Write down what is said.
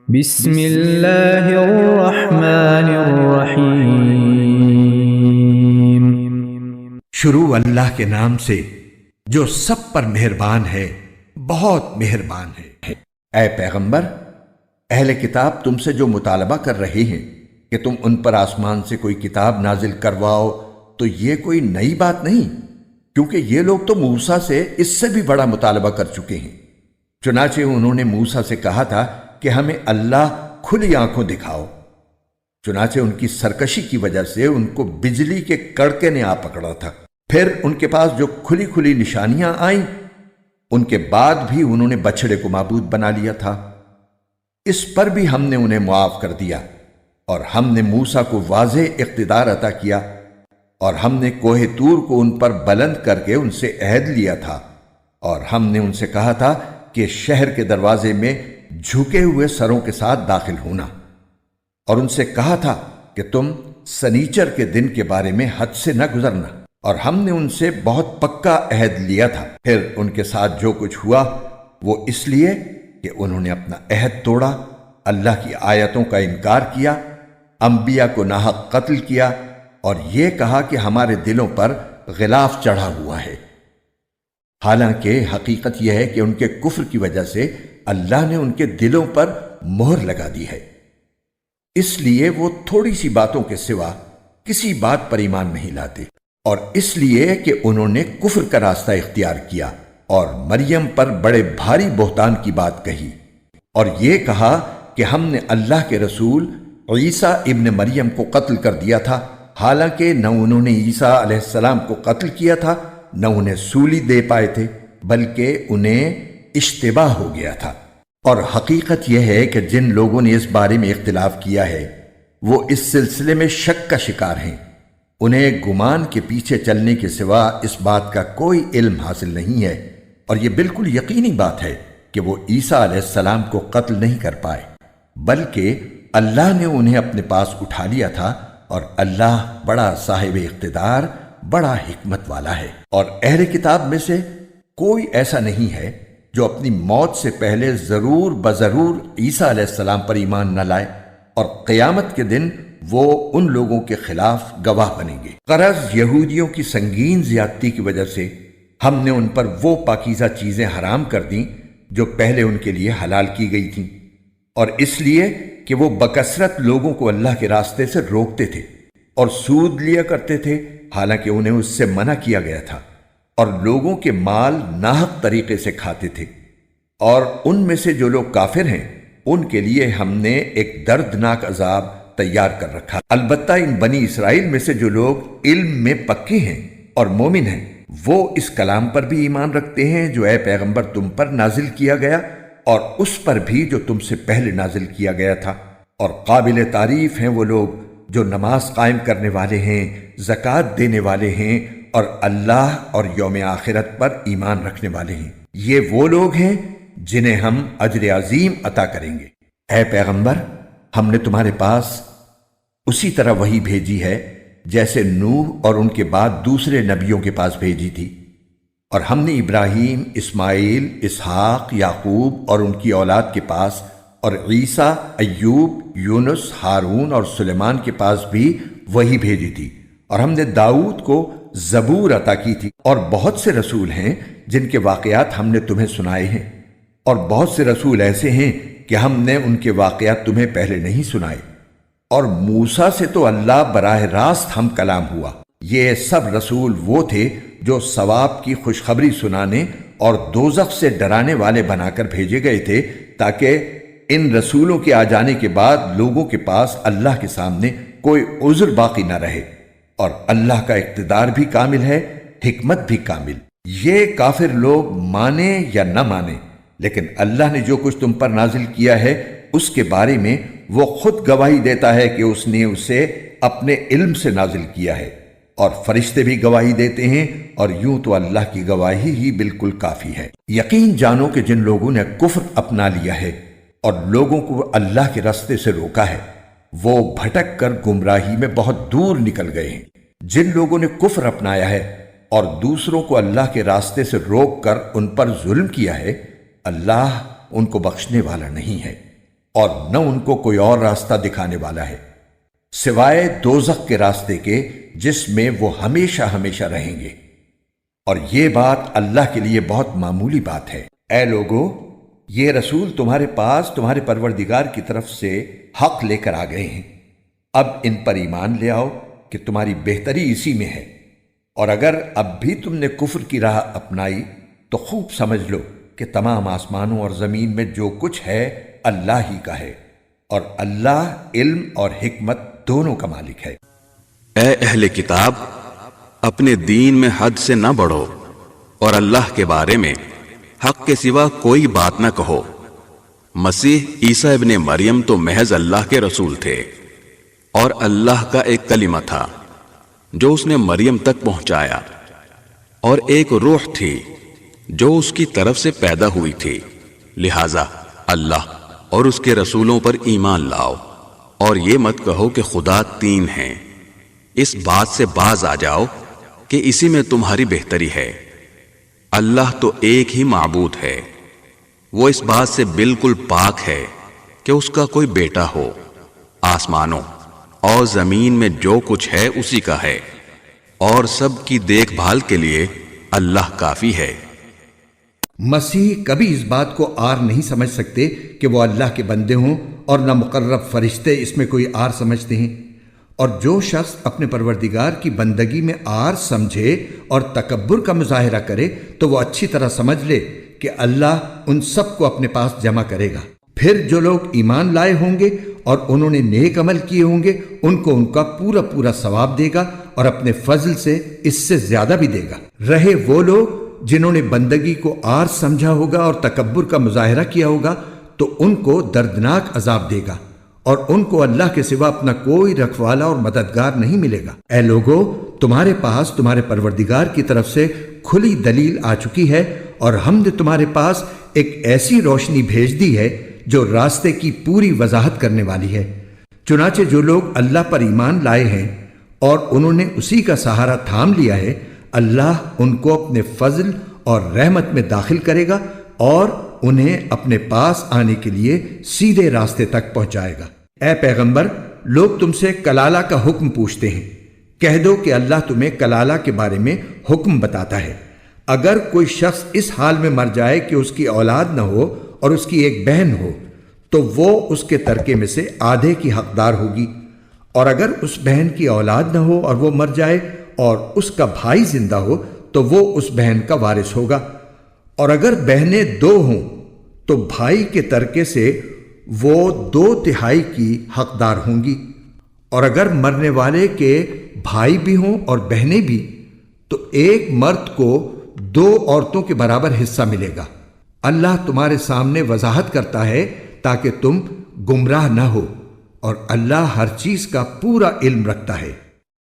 بسم اللہ الرحمن الرحیم۔ شروع اللہ کے نام سے جو سب پر مہربان ہے، بہت مہربان ہے۔ اے پیغمبر، اہل کتاب تم سے جو مطالبہ کر رہے ہیں کہ تم ان پر آسمان سے کوئی کتاب نازل کرواؤ، تو یہ کوئی نئی بات نہیں، کیونکہ یہ لوگ تو موسیٰ سے اس سے بھی بڑا مطالبہ کر چکے ہیں۔ چنانچہ انہوں نے موسیٰ سے کہا تھا کہ ہمیں اللہ کھلی آنکھوں دکھاؤ۔ چنانچہ ان کی سرکشی کی وجہ سے ان کو بجلی کے کڑکے نے آ پکڑا تھا۔ پھر ان کے پاس جو کھلی کھلی نشانیاں آئیں، ان کے بعد بھی انہوں نے بچھڑے کو معبود بنا لیا تھا۔ اس پر بھی ہم نے انہیں معاف کر دیا، اور ہم نے موسیٰ کو واضح اقتدار عطا کیا، اور ہم نے کوہ طور کو ان پر بلند کر کے ان سے عہد لیا تھا، اور ہم نے ان سے کہا تھا کہ شہر کے دروازے میں جھکے ہوئے سروں کے ساتھ داخل ہونا، اور ان سے کہا تھا کہ تم سنیچر کے دن کے بارے میں حد سے نہ گزرنا، اور ہم نے ان سے بہت پکا عہد لیا تھا۔ پھر ان کے ساتھ جو کچھ ہوا وہ اس لیے کہ انہوں نے اپنا عہد توڑا، اللہ کی آیتوں کا انکار کیا، انبیاء کو ناحق قتل کیا، اور یہ کہا کہ ہمارے دلوں پر غلاف چڑھا ہوا ہے۔ حالانکہ حقیقت یہ ہے کہ ان کے کفر کی وجہ سے اللہ نے ان کے دلوں پر مہر لگا دی ہے، اس لیے وہ تھوڑی سی باتوں کے سوا کسی بات پر ایمان نہیں لاتے، اور اس لیے کہ انہوں نے کفر کا راستہ اختیار کیا اور مریم پر بڑے بھاری بہتان کی بات کہی، اور یہ کہا کہ ہم نے اللہ کے رسول عیسیٰ ابن مریم کو قتل کر دیا تھا، حالانکہ نہ انہوں نے عیسیٰ علیہ السلام کو قتل کیا تھا، نہ انہیں سولی دے پائے تھے، بلکہ انہیں اشتباہ ہو گیا تھا۔ اور حقیقت یہ ہے کہ جن لوگوں نے اس بارے میں اختلاف کیا ہے وہ اس سلسلے میں شک کا شکار ہیں، انہیں گمان کے پیچھے چلنے کے سوا اس بات کا کوئی علم حاصل نہیں ہے، اور یہ بالکل یقینی بات ہے کہ وہ عیسیٰ علیہ السلام کو قتل نہیں کر پائے، بلکہ اللہ نے انہیں اپنے پاس اٹھا لیا تھا، اور اللہ بڑا صاحب اقتدار، بڑا حکمت والا ہے۔ اور اہل کتاب میں سے کوئی ایسا نہیں ہے جو اپنی موت سے پہلے ضرور بضرور عیسیٰ علیہ السلام پر ایمان نہ لائے، اور قیامت کے دن وہ ان لوگوں کے خلاف گواہ بنیں گے۔ غرض یہودیوں کی سنگین زیادتی کی وجہ سے ہم نے ان پر وہ پاکیزہ چیزیں حرام کر دیں جو پہلے ان کے لیے حلال کی گئی تھیں، اور اس لیے کہ وہ بکثرت لوگوں کو اللہ کے راستے سے روکتے تھے اور سود لیا کرتے تھے، حالانکہ انہیں اس سے منع کیا گیا تھا، اور لوگوں کے مال ناحق طریقے سے کھاتے تھے۔ اور ان میں سے جو لوگ کافر ہیں ان کے لیے ہم نے ایک دردناک عذاب تیار کر رکھا۔ البتہ ان بنی اسرائیل میں سے جو لوگ علم میں پکے ہیں اور مومن ہیں، وہ اس کلام پر بھی ایمان رکھتے ہیں جو اے پیغمبر تم پر نازل کیا گیا، اور اس پر بھی جو تم سے پہلے نازل کیا گیا تھا، اور قابل تعریف ہیں وہ لوگ جو نماز قائم کرنے والے ہیں، زکوٰۃ دینے والے ہیں، اور اللہ اور یوم آخرت پر ایمان رکھنے والے ہیں۔ یہ وہ لوگ ہیں جنہیں ہم اجر عظیم عطا کریں گے۔ اے پیغمبر، ہم نے تمہارے پاس اسی طرح وحی بھیجی ہے جیسے نوح اور ان کے بعد دوسرے نبیوں کے پاس بھیجی تھی، اور ہم نے ابراہیم، اسماعیل، اسحاق، یعقوب اور ان کی اولاد کے پاس، اور عیسیٰ، ایوب، یونس، ہارون اور سلیمان کے پاس بھی وحی بھیجی تھی، اور ہم نے داؤد کو زبور عطا کی تھی۔ اور بہت سے رسول ہیں جن کے واقعات ہم نے تمہیں سنائے ہیں، اور بہت سے رسول ایسے ہیں کہ ہم نے ان کے واقعات تمہیں پہلے نہیں سنائے۔ اور موسیٰ سے تو اللہ براہ راست ہم کلام ہوا۔ یہ سب رسول وہ تھے جو ثواب کی خوشخبری سنانے اور دوزخ سے ڈرانے والے بنا کر بھیجے گئے تھے، تاکہ ان رسولوں کے آ جانے کے بعد لوگوں کے پاس اللہ کے سامنے کوئی عذر باقی نہ رہے، اور اللہ کا اقتدار بھی کامل ہے، حکمت بھی کامل۔ یہ کافر لوگ مانے یا نہ مانے، لیکن اللہ نے جو کچھ تم پر نازل کیا ہے اس کے بارے میں وہ خود گواہی دیتا ہے کہ اس نے اسے اپنے علم سے نازل کیا ہے، اور فرشتے بھی گواہی دیتے ہیں، اور یوں تو اللہ کی گواہی ہی بالکل کافی ہے۔ یقین جانو کہ جن لوگوں نے کفر اپنا لیا ہے اور لوگوں کو اللہ کے راستے سے روکا ہے، وہ بھٹک کر گمراہی میں بہت دور نکل گئے ہیں۔ جن لوگوں نے کفر اپنایا ہے اور دوسروں کو اللہ کے راستے سے روک کر ان پر ظلم کیا ہے، اللہ ان کو بخشنے والا نہیں ہے، اور نہ ان کو کوئی اور راستہ دکھانے والا ہے سوائے دوزخ کے راستے کے جس میں وہ ہمیشہ ہمیشہ رہیں گے، اور یہ بات اللہ کے لیے بہت معمولی بات ہے۔ اے لوگو، یہ رسول تمہارے پاس تمہارے پروردگار کی طرف سے حق لے کر آ گئے ہیں، اب ان پر ایمان لے آؤ کہ تمہاری بہتری اسی میں ہے، اور اگر اب بھی تم نے کفر کی راہ اپنائی تو خوب سمجھ لو کہ تمام آسمانوں اور زمین میں جو کچھ ہے اللہ ہی کا ہے، اور اللہ علم اور حکمت دونوں کا مالک ہے۔ اے اہل کتاب، اپنے دین میں حد سے نہ بڑھو اور اللہ کے بارے میں حق کے سوا کوئی بات نہ کہو۔ مسیح عیسیٰ ابن مریم تو محض اللہ کے رسول تھے اور اللہ کا ایک کلمہ تھا جو اس نے مریم تک پہنچایا، اور ایک روح تھی جو اس کی طرف سے پیدا ہوئی تھی، لہذا اللہ اور اس کے رسولوں پر ایمان لاؤ، اور یہ مت کہو کہ خدا تین ہیں۔ اس بات سے باز آ جاؤ کہ اسی میں تمہاری بہتری ہے۔ اللہ تو ایک ہی معبود ہے، وہ اس بات سے بالکل پاک ہے کہ اس کا کوئی بیٹا ہو۔ آسمانوں اور زمین میں جو کچھ ہے اسی کا ہے، اور سب کی دیکھ بھال کے لیے اللہ کافی ہے۔ مسیح کبھی اس بات کو آر نہیں سمجھ سکتے کہ وہ اللہ کے بندے ہوں، اور نہ مقرب فرشتے اس میں کوئی آر سمجھتے ہیں، اور جو شخص اپنے پروردگار کی بندگی میں آر سمجھے اور تکبر کا مظاہرہ کرے تو وہ اچھی طرح سمجھ لے کہ اللہ ان سب کو اپنے پاس جمع کرے گا۔ پھر جو لوگ ایمان لائے ہوں گے اور انہوں نے نیک عمل کیے ہوں گے ان کو ان کا پورا پورا ثواب دے گا، اور اپنے فضل سے اس سے زیادہ بھی دے گا۔ رہے وہ لوگ جنہوں نے بندگی کو آر سمجھا ہوگا اور تکبر کا مظاہرہ کیا ہوگا تو ان کو دردناک عذاب دے گا، اور ان کو اللہ کے سوا اپنا کوئی رکھوالا اور مددگار نہیں ملے گا۔ اے لوگو، تمہارے پاس تمہارے پروردگار کی طرف سے کھلی دلیل آ چکی ہے، اور ہم نے تمہارے پاس ایک ایسی روشنی بھیج دی ہے جو راستے کی پوری وضاحت کرنے والی ہے۔ چنانچہ جو لوگ اللہ پر ایمان لائے ہیں اور انہوں نے اسی کا سہارا تھام لیا ہے، اللہ ان کو اپنے فضل اور رحمت میں داخل کرے گا اور انہیں اپنے پاس آنے کے لیے سیدھے راستے تک پہنچائے گا۔ اے پیغمبر، لوگ تم سے کلالہ کا حکم پوچھتے ہیں، کہہ دو کہ اللہ تمہیں کلالہ کے بارے میں حکم بتاتا ہے۔ اگر کوئی شخص اس حال میں مر جائے کہ اس کی اولاد نہ ہو اور اس کی ایک بہن ہو تو وہ اس کے ترکے میں سے آدھے کی حقدار ہوگی، اور اگر اس بہن کی اولاد نہ ہو اور وہ مر جائے اور اس کا بھائی زندہ ہو تو وہ اس بہن کا وارث ہوگا، اور اگر بہنیں دو ہوں تو بھائی کے ترکے سے وہ 2/3 کی حقدار ہوں گی، اور اگر مرنے والے کے بھائی بھی ہوں اور بہنیں بھی تو ایک مرد کو 2 عورتوں کے برابر حصہ ملے گا۔ اللہ تمہارے سامنے وضاحت کرتا ہے تاکہ تم گمراہ نہ ہو، اور اللہ ہر چیز کا پورا علم رکھتا ہے۔